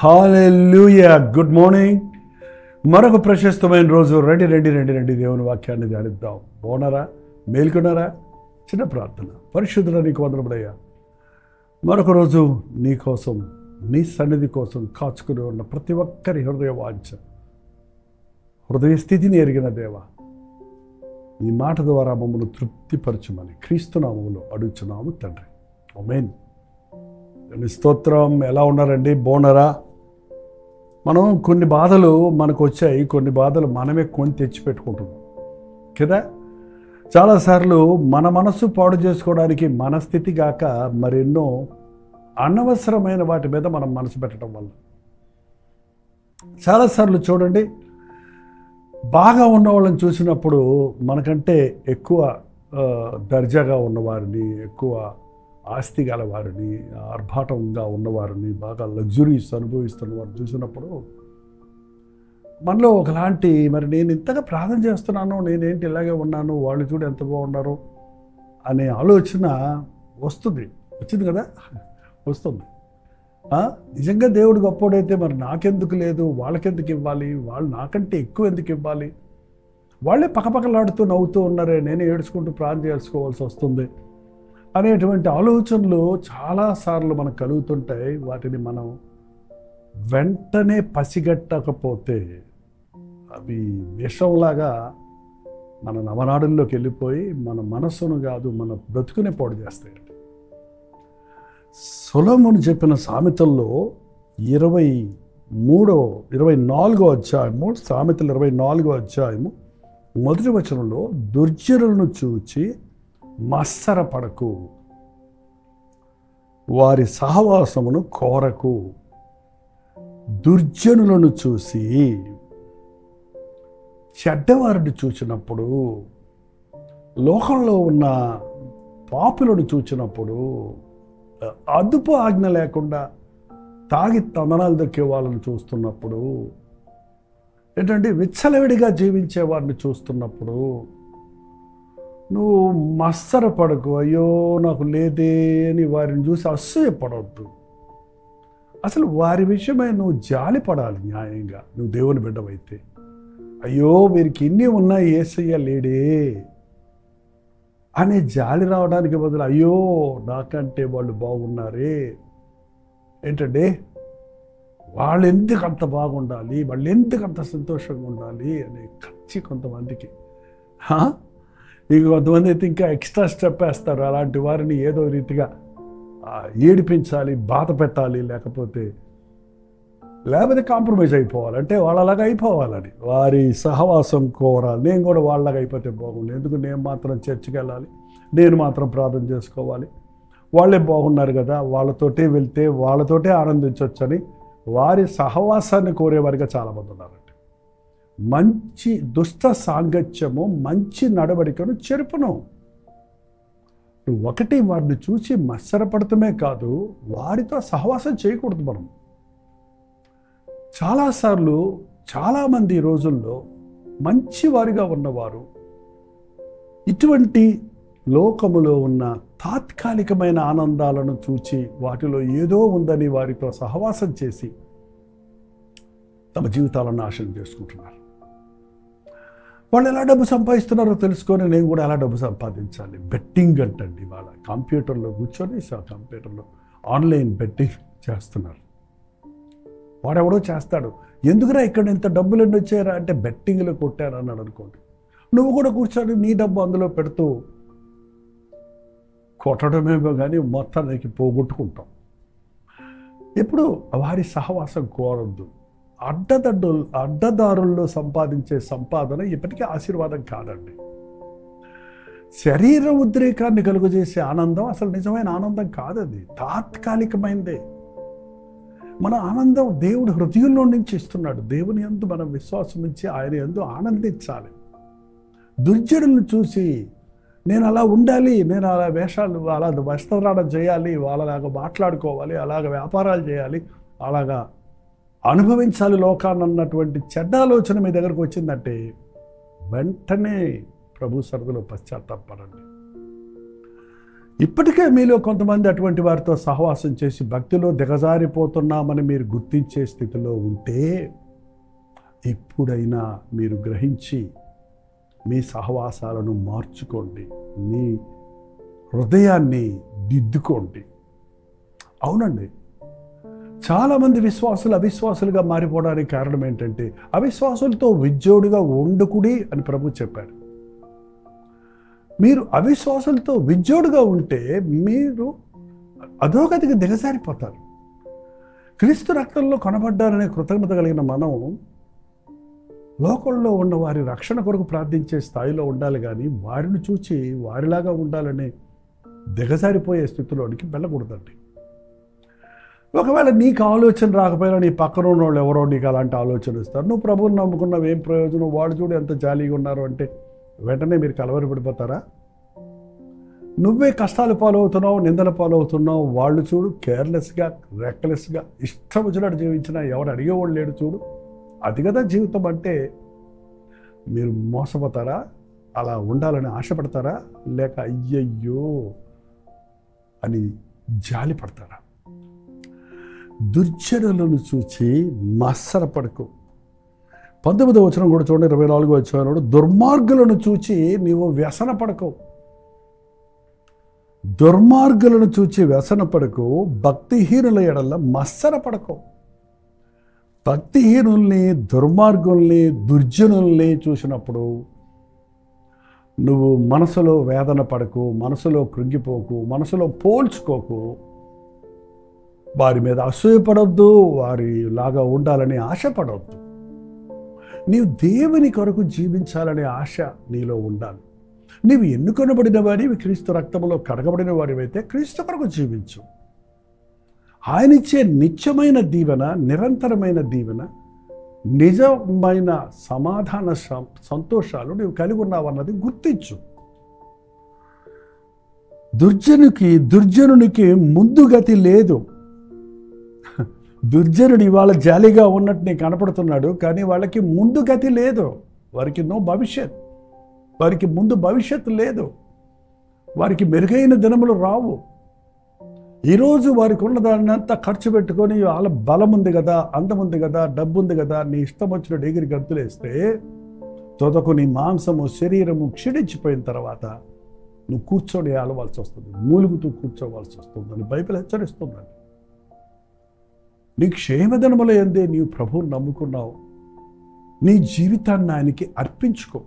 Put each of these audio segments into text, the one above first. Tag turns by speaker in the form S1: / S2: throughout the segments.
S1: హల్లెలూయా. Good morning. మరొక ప్రశస్తమైన రోజు. రండి దేవుని వాక్యాన్ని ధ్యానిద్దాం. బాగున్నారా? మేల్కొన్నారా? చిన్న ప్రార్థన. పరిశుద్ధుడా, నీకు వందనములయ్యా. మరొక రోజు నీ కోసం, నీ సన్నిధి కోసం కాచుకుని ఉన్న ప్రతి ఒక్కరి హృదయ వాంఛ, హృదయ స్థితిని ఎరిగిన దేవా, ఈ మాట ద్వారా మమ్మల్ని తృప్తిపరచమని క్రీస్తునామములో అడుగుచున్నాము తండ్రి. ఆమేన్. స్తోత్రం. ఎలా ఉన్నారండి? బాగున్నారా? మనం కొన్ని బాధలు మనకు వచ్చాయి, కొన్ని బాధలు మనమే కొని తెచ్చిపెట్టుకుంటున్నాం కదా. చాలాసార్లు మన మనస్సు పాడు చేసుకోవడానికి మన స్థితి కాక మరెన్నో అనవసరమైన వాటి మీద మనం మనసు పెట్టడం వల్ల చాలాసార్లు చూడండి, బాగా ఉన్న వాళ్ళని చూసినప్పుడు మనకంటే ఎక్కువ దర్జాగా ఉన్నవారిని, ఎక్కువ ఆస్తి గల వారిని, ఆర్భాటంగా ఉన్నవారిని, బాగా లగ్జరీస్ అనుభవిస్తున్న వారిని చూసినప్పుడు మనలో ఒకలాంటి, మరి నేను ఇంతగా ప్రార్థన చేస్తున్నాను, నేనేంటి ఇలాగే ఉన్నాను, వాళ్ళు చూడు ఎంత బాగున్నారు అనే ఆలోచన వచ్చింది కదా, వస్తుంది. నిజంగా దేవుడు గొప్పోడైతే మరి నాకెందుకు లేదు, వాళ్ళకెందుకు ఇవ్వాలి, వాళ్ళు నాకంటే ఎక్కువ ఎందుకు ఇవ్వాలి, వాళ్ళే పక్కపక్కలాడుతూ నవ్వుతూ ఉన్నారే, నేనే ఏడ్చుకుంటూ ప్రార్థన చేసుకోవాల్సి వస్తుంది అనేటువంటి ఆలోచనలు చాలాసార్లు మనకు కలుగుతుంటాయి. వాటిని మనం వెంటనే పసిగట్టకపోతే అవి విషంలాగా మన నవనాడుల్లోకి వెళ్ళిపోయి మన మనస్సును కాదు, మన బ్రతుకునే పాడు చేస్తాయి. సొలొమోను చెప్పిన సామెతల్లో 24వ అధ్యాయము, సామెతలు 24వ అధ్యాయము మొదటి వచనంలో, దుర్జనులను చూచి మత్సరపడకు, వారి సహవాసమును కోరకు. దుర్జనులను చూసి, చెడ్డవారిని చూచినప్పుడు, లోకంలో ఉన్న పాపులను చూచినప్పుడు, అదుపు ఆజ్ఞ లేకుండా తాగి తందనాలు దొక్కే వాళ్ళని చూస్తున్నప్పుడు, ఏంటంటే విచ్చలవిడిగా జీవించే వారిని చూస్తున్నప్పుడు నువ్వు మత్సరపడకు, అయ్యో నాకు లేదే అని వారిని చూసి అసూయపడవద్దు. అసలు వారి విషయమై నువ్వు జాలి పడాలి. న్యాయంగా నువ్వు దేవుని బిడ్డవైతే, అయ్యో వీరికి ఇన్ని ఉన్నాయి, యేసయ్య లేడే అనే జాలి రావడానికి బదులు, అయ్యో నాకంటే వాళ్ళు బాగున్నారే, ఏంటంటే వాళ్ళు ఎందుకు అంత బాగుండాలి, వాళ్ళు ఎందుకు అంత సంతోషంగా ఉండాలి అనే ఖర్చు కొంతమందికి. ఇక కొంతమంది అయితే ఇంకా ఎక్స్ట్రా స్టెప్ వేస్తారు. అలాంటి వారిని ఏదో రీతిగా ఏడిపించాలి, బాధ పెట్టాలి, లేకపోతే కాంప్రమైజ్ అయిపోవాలి, అంటే వాళ్ళలాగా అయిపోవాలని వారి సహవాసం కోరాలి. నేను కూడా వాళ్ళలాగా అయిపోతే బాగుంది, ఎందుకు నేను మాత్రం చర్చికి వెళ్ళాలి, నేను మాత్రం ప్రార్థన చేసుకోవాలి, వాళ్ళే బాగున్నారు కదా, వాళ్ళతోటే వెళ్తే వాళ్ళతోటే ఆనందించవచ్చని వారి సహవాసాన్ని కోరేవారిగా చాలామంది ఉన్నారండి. మంచి దుష్ట సాంగత్యము మంచి నడవడికను చెరుపును. నువ్వు ఒకటి వారిని చూసి మత్సరపడటమే కాదు, వారితో సహవాసం చేయకూడదు. మనం చాలాసార్లు చాలామంది ఈ రోజుల్లో మంచివారిగా ఉన్నవారు ఇటువంటి లోకములో ఉన్న తాత్కాలికమైన ఆనందాలను చూచి వాటిలో ఏదో ఉందని వారితో సహవాసం చేసి తమ జీవితాలను నాశనం చేసుకుంటున్నారు. వాళ్ళు ఎలా డబ్బు సంపాదిస్తున్నారో తెలుసుకొని నేను కూడా ఎలా డబ్బు సంపాదించాలి. బెట్టింగ్ అంటండి, వాళ్ళ కంప్యూటర్లో కూర్చొని కంప్యూటర్లో ఆన్లైన్ బెట్టింగ్ చేస్తున్నారు. వాడెవడో చేస్తాడు, ఎందుకురా ఇక్కడ ఇంత డబ్బులు ఎన్ని వచ్చాయరా అంటే బెట్టింగ్లో కొట్టారు అన్నాడు అనుకోండి. నువ్వు కూడా కూర్చొని నీ డబ్బు అందులో పెడుతూ కొట్టడమేమో కానీ మొత్తానికి పోగొట్టుకుంటాం. ఎప్పుడు వారి సహవాసం కోరద్దు. అడ్డదారుల్లో సంపాదించే సంపాదన ఎప్పటికీ ఆశీర్వాదం కాదండి. శరీర ఉద్రేకాన్ని కలుగజేసే ఆనందం అసలు నిజమైన ఆనందం కాదది, తాత్కాలికమైందే. మన ఆనందం దేవుడు హృదయంలో నుంచి ఇస్తున్నాడు. దేవుని యందు మనం విశ్వాసం ఇచ్చి ఆయన యందు ఆనందించాలి. దుర్జనులను చూసి నేను అలా ఉండాలి, నేను అలా అలా వస్త్రధారణ చేయాలి, వాళ్ళలాగా మాట్లాడుకోవాలి, అలాగ వ్యాపారాలు చేయాలి, అలాగా అనుభవించాలి లోకాన్ని అన్నటువంటి చెడ్డ ఆలోచన మీ దగ్గరకు వచ్చిందంటే వెంటనే ప్రభు సన్నిధిలో పశ్చాత్తాపడండి. ఇప్పటికే మీలో కొంతమంది అటువంటి వారితో సహవాసం చేసి భక్తిలో దిగజారిపోతున్నామని మీరు గుర్తించే స్థితిలో ఉంటే ఇప్పుడైనా మీరు గ్రహించి మీ సహవాసాలను మార్చుకోండి, మీ హృదయాన్ని దిద్దుకోండి. అవునండి, చాలామంది విశ్వాసులు అవిశ్వాసులుగా మారిపోవడానికి కారణం ఏంటంటే అవిశ్వాసులతో విజ్జోడుగా వండుకుడి అని ప్రభు చెప్పారు. మీరు అవిశ్వాసులతో విజ్జోడుగా ఉంటే మీరు అధోగతికి దిగజారిపోతారు. క్రీస్తు రక్తంలో కొనబడ్డారనే కృతజ్ఞత కలిగిన మనం లోకంలో ఉన్న వారి రక్షణ కొరకు ప్రార్థించే స్థాయిలో ఉండాలి, కానీ వారిని చూచి వారిలాగా ఉండాలని దిగజారిపోయే స్థితిలోనికి వెళ్ళకూడదండి. ఒకవేళ నీకు ఆలోచన రాకపోయినా నీ పక్కన ఉన్న వాళ్ళు ఎవరో నీకు అలాంటి ఆలోచన ఇస్తారు. నువ్వు ప్రభువుని నమ్ముకున్నావు, ఏం ప్రయోజనం, వాడు చూడు ఎంత జాలీగా ఉన్నారు అంటే వెంటనే మీరు కలవరపడిపోతారా? నువ్వే కష్టాలు పాలవుతున్నావు, నిందల పాలవుతున్నావు, వాళ్ళు చూడు కేర్లెస్గా రెక్లెస్గా ఇష్టం వచ్చినట్టు జీవించినా ఎవరు అడిగేవాళ్ళు లేడు చూడు. అది కదా జీవితం అంటే. మీరు మోసపోతారా? అలా ఉండాలని ఆశపడతారా? లేక అయ్యయ్యో అని జాలి పడతారా? దుర్జనులను చూచి మత్సరపడకు. 19వ వచనం కూడా చూడండి, 24వ వచనం, దుర్మార్గులను చూచి నీవు వ్యసన పడకు. దుర్మార్గులను చూచి వ్యసన పడకు, భక్తిహీనుల ఎడల మత్సర పడకు. భక్తిహీనుల్ని, దుర్మార్గుల్ని, దుర్జనుల్ని చూసినప్పుడు నువ్వు మనసులో వేదన పడకు, మనసులో కృంగిపోకు, మనసులో పోల్చుకోకు. వారి మీద అసూయపడొద్దు, వారిలాగా ఉండాలని ఆశపడవద్దు. నీవు దేవుని కొరకు జీవించాలనే ఆశ నీలో ఉండాలి. నీవు ఎన్నుకొనబడిన వాడివి, క్రీస్తు రక్తంలో కడగబడిన వాడివైతే క్రీస్తు కొరకు జీవించు. ఆయనిచ్చే నిత్యమైన దీవెన, నిరంతరమైన దీవెన, నిజమైన సమాధాన సంతోషాలు నీవు కలిగి ఉన్నావన్నది గుర్తించు. దుర్జనునికి ముందు గతి లేదు. దుర్జనుడు ఇవాళ జాలీగా ఉన్నట్టు నీకు కనపడుతున్నాడు, కానీ వాళ్ళకి ముందు గతి లేదు. వారికి నో భవిష్యత్, వారికి ముందు భవిష్యత్తు లేదు, వారికి మెరుగైన దినములు రావు. ఈరోజు వారికి ఉన్న దాన్ని అంతా ఖర్చు పెట్టుకొని వాళ్ళ బలం ఉంది కదా, అందం ఉంది కదా, డబ్బు ఉంది కదా, నీ ఇష్టం వచ్చిన డిగ్రీ గంతులేస్తే తొదకు నీ మాంసము శరీరము క్షీణించిపోయిన తర్వాత నువ్వు కూర్చొని ఆలవాల్సి వస్తుంది, మూలుగుతూ కూర్చోవాల్సి వస్తుందని బైబిల్ హెచ్చరిస్తుందండి. నీ క్షేమదినముల యందే నీవు ప్రభువుని నమ్ముకున్నావు, నీ జీవితాన్ని ఆయనకి అర్పించుకో.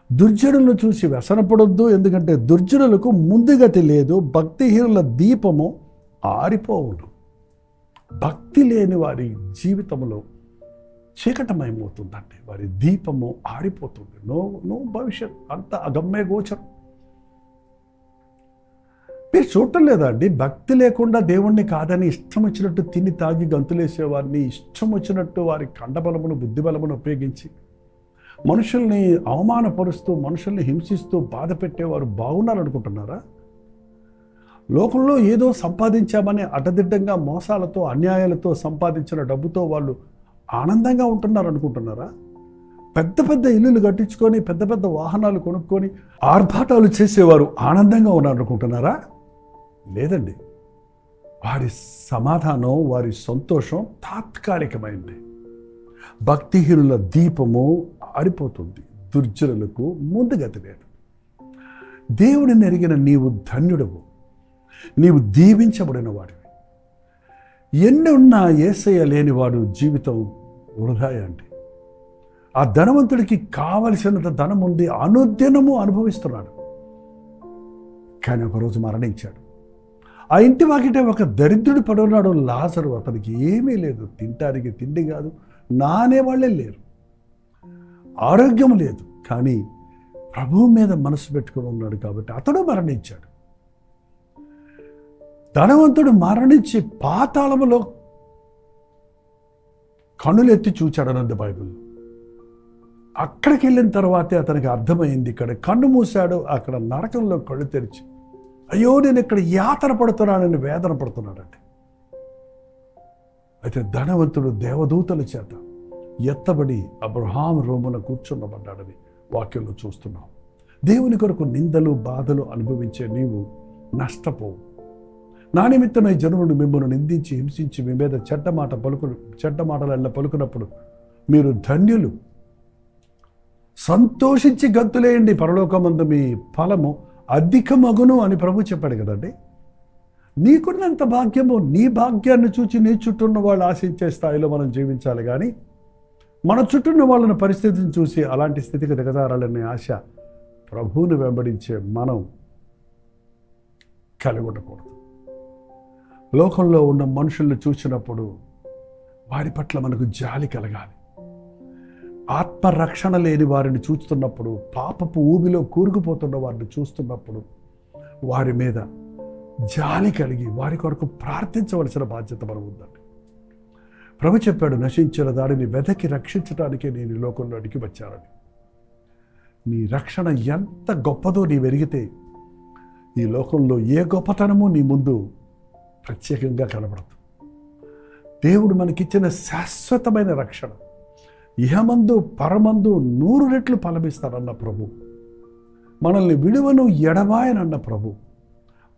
S1: దుర్జనులను చూసి వ్యసనపడొద్దు, ఎందుకంటే దుర్జనులకు ముందుగతి లేదు, భక్తిహీనుల దీపము ఆరిపోవును. భక్తి లేని వారి జీవితంలో చీకటమయమవుతుందండి, వారి దీపము ఆరిపోతుంది. నో భవిష్యత్, అంత అగమ్య గోచరం. మీరు చూడటం లేదా అండి, భక్తి లేకుండా దేవుణ్ణి కాదని ఇష్టం వచ్చినట్టు తిని తాగి గంతులేసేవారిని, ఇష్టం వచ్చినట్టు వారి కండబలమును బుద్ధిబలమును ఉపయోగించి మనుషుల్ని అవమానపరుస్తూ, మనుషుల్ని హింసిస్తూ బాధ పెట్టేవారు బాగున్నారనుకుంటున్నారా? లోకంలో ఏదో సంపాదించామని అడ్డదిడ్డంగా మోసాలతో, అన్యాయాలతో సంపాదించిన డబ్బుతో వాళ్ళు ఆనందంగా ఉంటున్నారు అనుకుంటున్నారా? పెద్ద పెద్ద ఇల్లులు కట్టించుకొని, పెద్ద పెద్ద వాహనాలు కొనుక్కొని ఆర్భాటాలు చేసేవారు ఆనందంగా ఉన్నారనుకుంటున్నారా? లేదండి. వారి సమాధానం, వారి సంతోషం తాత్కాలికమైంది. భక్తిహీనుల దీపము ఆరిపోతుంది, దుర్జనులకు ముందుగతి లేదు. దేవుడిని ఎరిగిన నీవు ధన్యుడవు, నీవు దీవించబడిన వాడివి. ఎన్ని ఉన్నా యేసయ్య లేనివాడు జీవితం వృధా అండి. ఆ ధనవంతుడికి కావలసినంత ధనం ఉంది, అనుదినము అనుభవిస్తున్నాడు, కానీ ఒకరోజు మరణించాడు. ఆ ఇంటి వాకిటే ఒక దరిద్రుడు పడున్నాడు, లాజరు. అతనికి ఏమీ లేదు, తింటానికి తిండి కాదు, నానేవాళ్ళే లేరు, ఆరోగ్యం లేదు, కానీ ప్రభువు మీద మనసు పెట్టుకుని ఉన్నాడు కాబట్టి అతడు మరణించాడు. ధనవంతుడు మరణించి పాతాళములో కన్నులెత్తి చూచాడన్నది బైబిల్లో. అక్కడికి వెళ్ళిన తర్వాతే అతనికి అర్థమైంది, ఇక్కడ కన్ను మూశాడు, అక్కడ నరకంలో కళ్ళు తెరిచి అయ్యో నేను ఇక్కడ యాతన పడుతున్నానని వేదన పడుతున్నాడండి. అయితే ధనవంతుడు దేవదూతల చేత ఎత్తబడి అబ్రహాం రోమున కూర్చున్నబడ్డాడని వాక్యంలో చూస్తున్నాం. దేవుని కొరకు నిందలు బాధలు అనుభవించే నీవు నష్టపోవు. నా నిమిత్తమై జనులను మిమ్మల్ని నిందించి హింసించి మీ మీద చెడ్డ మాటలల్లా పలుకున్నప్పుడు మీరు ధన్యులు. సంతోషించి గంతులేయండి, పరలోకమందు మీ ఫలము అధికమగును అని ప్రభు చెప్పాడు కదండి. నీకున్నంత భాగ్యము, నీ భాగ్యాన్ని చూచి నీ చుట్టూ ఉన్న వాళ్ళు ఆశించే స్థాయిలో మనం జీవించాలి. కానీ మన చుట్టూ ఉన్న వాళ్ళని పరిస్థితిని చూసి అలాంటి స్థితికి దిగజారాలనే ఆశ ప్రభువుని వెంబడించే మనం కలిగి ఉండకూడదు. లోకంలో ఉన్న మనుషుల్ని చూసినప్పుడు వారి పట్ల మనకు జాలి కలగాలి. ఆత్మరక్షణ లేని వారిని చూస్తున్నప్పుడు, పాపపు ఊబిలో కూరుకుపోతున్న వారిని చూస్తున్నప్పుడు వారి మీద జాలి కలిగి వారి కొరకు ప్రార్థించవలసిన బాధ్యత మనం ఉందండి. ప్రభు చెప్పాడు, నశించిన దానిని వెదకి రక్షించడానికే నేను ఈ లోకంలోనికి వచ్చానని. నీ రక్షణ ఎంత గొప్పదో నీ వెరిగితే ఈ లోకంలో ఏ గొప్పతనమూ నీ ముందు ప్రత్యేకంగా కనబడదు. దేవుడు మనకిచ్చిన శాశ్వతమైన రక్షణ, ఇహమందు పరమందు 100 రెట్లు ఫలమిస్తానన్న ప్రభు, మనల్ని విడువను ఎడబాయనన్న ప్రభు,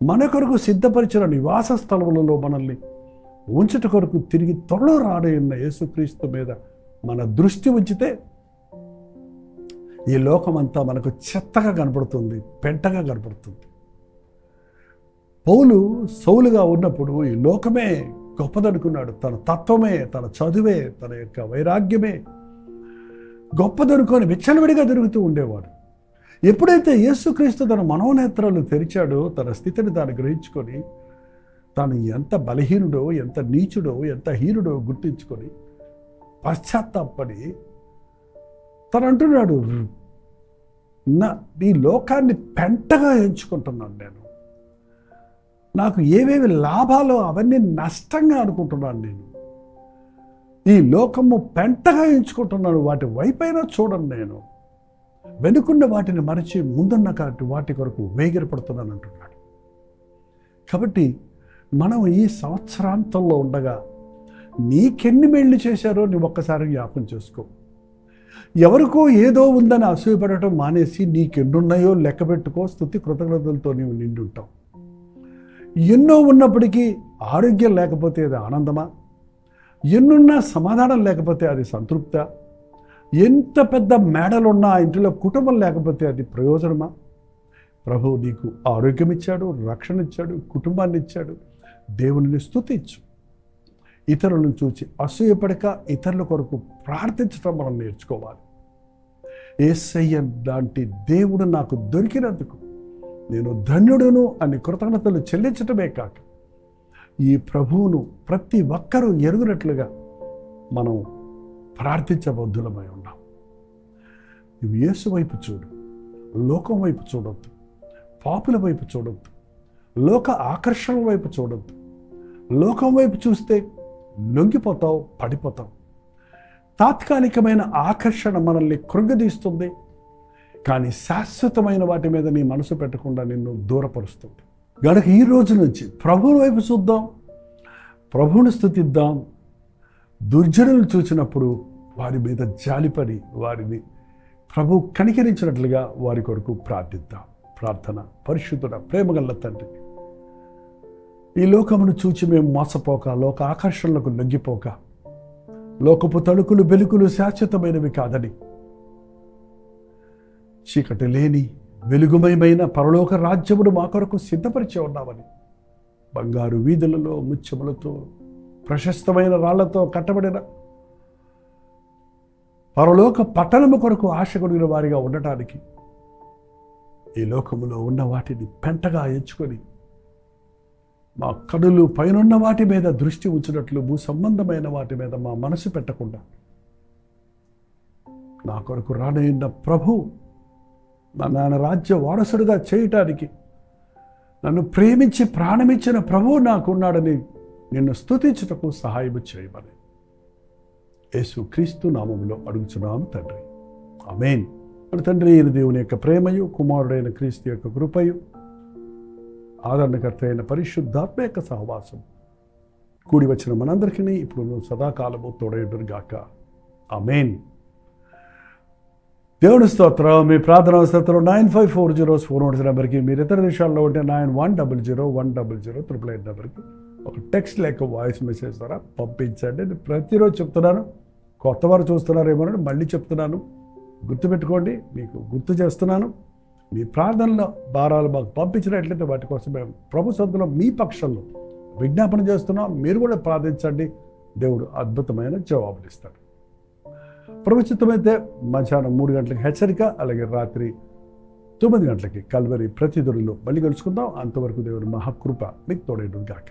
S1: మన కొరకు సిద్ధపరిచిన నివాస స్థలములలో మనల్ని ఉంచుట కొరకు తిరిగి త్వరలో రాడైన యేసుక్రీస్తు మీద మన దృష్టి ఉంచితే ఈ లోకమంతా మనకు చెత్తగా కనపడుతుంది, పెంటగా కనపడుతుంది. పౌలు సౌలుగా ఉన్నప్పుడు ఈ లోకమే గొప్పదనుకున్నాడు. తన తత్వమే, తన చదువే, తన యొక్క వైరాగ్యమే గొప్పదనుకొని విచ్చలవిడిగా తిరుగుతూ ఉండేవాడు. ఎప్పుడైతే యేసుక్రీస్తు తన మనోనేత్రాలు తెరిచాడో, తన స్థితిని తాను గ్రహించుకొని తాను ఎంత బలహీనుడో, ఎంత నీచుడో, ఎంత హీనుడో గుర్తించుకొని పశ్చాత్తాపడి తను అంటున్నాడు, ఈ లోకాన్ని పెంటగా ఎంచుకుంటున్నాను నేను. నాకు ఏవేవి లాభాలో అవన్నీ నష్టంగా అనుకుంటున్నాను నేను. ఈ లోకము పెంటగా ఎంచుకుంటున్నాను, వాటి వైపైనా చూడను నేను. వెనుకున్న వాటిని మరచి ముందున్న వాటి కొరకు వేగిరపడుతున్నాను అంటున్నాడు. కాబట్టి మనం ఈ సంవత్సరాంతంలో ఉండగా నీకెన్ని మేళ్ళు చేశారో నువ్వు ఒక్కసారి జ్ఞాపకం చేసుకో. ఎవరికో ఏదో ఉందని అసూయపడటం మానేసి నీకెన్నున్నాయో లెక్క పెట్టుకో. స్తుతి కృతజ్ఞతలతో నీవు నిండి ఉంటావు. ఎన్నో ఉన్నప్పటికీ ఆరోగ్యం లేకపోతే అది ఆనందమా? ఎన్నున్నా సమాధానం లేకపోతే అది సంతృప్త? ఎంత పెద్ద మేడలున్నా ఇంటిలో కుటుంబం లేకపోతే అది ప్రయోజనమా? ప్రభువు నీకు ఆరోగ్యం ఇచ్చాడు, రక్షణ ఇచ్చాడు, కుటుంబాన్ని ఇచ్చాడు. దేవునిని స్తుతించు. ఇతరులను చూసి అసూయపడక ఇతరుల కొరకు ప్రార్థించడం మనం నేర్చుకోవాలి. యేసయ్య లాంటి దేవుడు నాకు దొరికినందుకు నేను ధన్యుడును అని కృతజ్ఞతలు చెల్లించటమే కాక ఈ ప్రభువును ప్రతి ఒక్కరూ ఎరుగునట్లుగా మనం ప్రార్థించబద్ధులమై ఉన్నాం. నువ్వు యేసు వైపు చూడు, లోకం వైపు చూడొద్దు, పాపుల వైపు చూడొద్దు, లోక ఆకర్షణ వైపు చూడొద్దు. లోకం వైపు చూస్తే లొంగిపోతావు, పడిపోతావు. తాత్కాలికమైన ఆకర్షణ మనల్ని కృంగదీస్తుంది, కానీ శాశ్వతమైన వాటి మీద నీ మనసు పెట్టకుండా నిన్ను దూరపరుస్తుంది. గనక ఈ రోజు నుంచి ప్రభువుని వైపు చూద్దాం, ప్రభువుని స్తుతిద్దాం. దుర్జనులను చూసినప్పుడు వారి మీద జాలిపడి వారిని ప్రభు కనికరించినట్లుగా వారి కొరకు ప్రార్థిద్దాం. ప్రార్థన. పరిశుద్ధుడ ప్రేమగల్ల తండ్రి, ఈ లోకమును చూచి మేము మోసపోక, లోక ఆకర్షణలకు లొంగిపోక, లోకపు తలుకులు బెలుకులు శాశ్వతమైనవి కాదని, చీకటి లేని వెలుగుమయమైన పరలోక రాజ్యమును మా కొరకు సిద్ధపరిచి ఉన్నామని, బంగారు వీధులలో ముత్యములతో ప్రశస్తమైన రాళ్లతో కట్టబడిన పరలోక పట్టణము కొరకు ఆశ కొడిగిన వారిగా ఉండటానికి ఈ లోకములో ఉన్న వాటిని పెంటగా ఎంచుకొని మా కనులు పైనున్న వాటి మీద దృష్టి ఉంచినట్లు భూ సంబంధమైన వాటి మీద మా మనసు పెట్టకుండా నా కొరకు రానయ్యున్న ప్రభు నన్ను రాజ్య వారసుడిగా చేయటానికి నన్ను ప్రేమించి ప్రాణమిచ్చిన ప్రభువు నాకున్నాడని నిన్ను స్తుతించుటకు సహాయము చేయమని యేసు క్రీస్తు నామములో అడుగుచున్నాము తండ్రి. ఆమేన్. మన తండ్రి అయిన దేవుని యొక్క ప్రేమయు, కుమారుడైన క్రీస్తు యొక్క కృపయు, ఆదరణకర్త అయిన పరిశుద్ధాత్మ యొక్క సహవాసం కూడి వచ్చిన మనందరికీ ఇప్పుడు సదాకాలము తోడయుడును గాక. ఆమేన్. దేవుని స్తోత్రం. మీ ప్రార్థన అవసరతలు 9540 నెంబర్కి, మీరు ఇతర దేశాల్లో ఉంటే 9100 నెంబర్కి ఒక టెక్స్ట్ లేక వాయిస్ మెసేజ్ ద్వారా పంపించండి. నేను ప్రతిరోజు చెప్తున్నాను, కొత్త వారు చూస్తున్నారేమోనని మళ్ళీ చెప్తున్నాను. గుర్తుపెట్టుకోండి, మీకు గుర్తు చేస్తున్నాను. మీ ప్రార్థనలో భారాలు మాకు పంపించినట్లయితే వాటి కోసం మేము ప్రభు సొంతలో మీ పక్షంలో విజ్ఞాపన చేస్తున్నాం. మీరు కూడా ప్రార్థించండి, దేవుడు అద్భుతమైన జవాబులు ఇస్తాడు. ప్రభుత్వమైతే మధ్యాహ్నం 3 గంటలకు హెచ్చరిక, అలాగే రాత్రి 9 గంటలకి కల్వరి ప్రతిదిలో మళ్ళీ కలుసుకుందాం. అంతవరకు దేవుని మహాకృప మీకు తోడేను గాక.